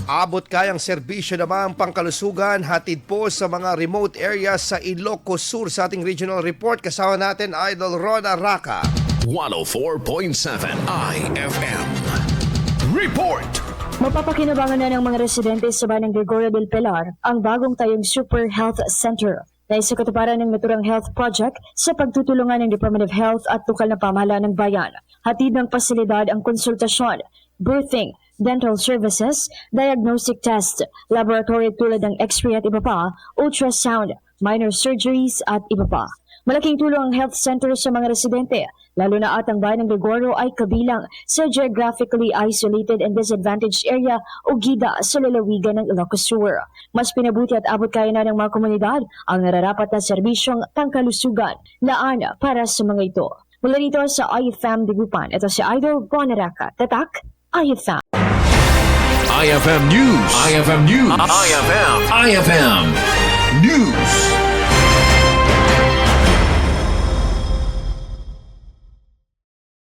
Abot kayang serbisyo namang pangkalusugan hatid po sa mga remote areas sa Ilocos Sur. Sa ating regional report, kasama natin Idol Rona Raka. 104.7 IFM Report! Mapapakinabangan na ng mga residente sa bayan ng Gregorio Del Pilar ang bagong tayong Super Health Center. Naisakatuparan ng naturang health project sa pagtutulungan ng Department of Health at lokal na pamahalaan ng bayan. Hatid ng pasilidad ang konsultasyon, birthing, dental services, diagnostic test, laboratory tulad ng XRay at iba pa, ultrasound, minor surgeries at iba pa. Malaking tulong ang health center sa mga residente, lalo na at ang bayan ng Gregorio ay kabilang sa Geographically Isolated and Disadvantaged Area o GIDA sa lalawigan ng Ilocos Sur. Mas pinabuti at abot kaya na ng mga komunidad ang nararapat na serbisyong pangkalusugan. Laan para sa mga ito. Mula rito sa IFM Digupan, ito si Idol Bonaraka. Tatak, IFM. IFM News. IFM News. IFM News.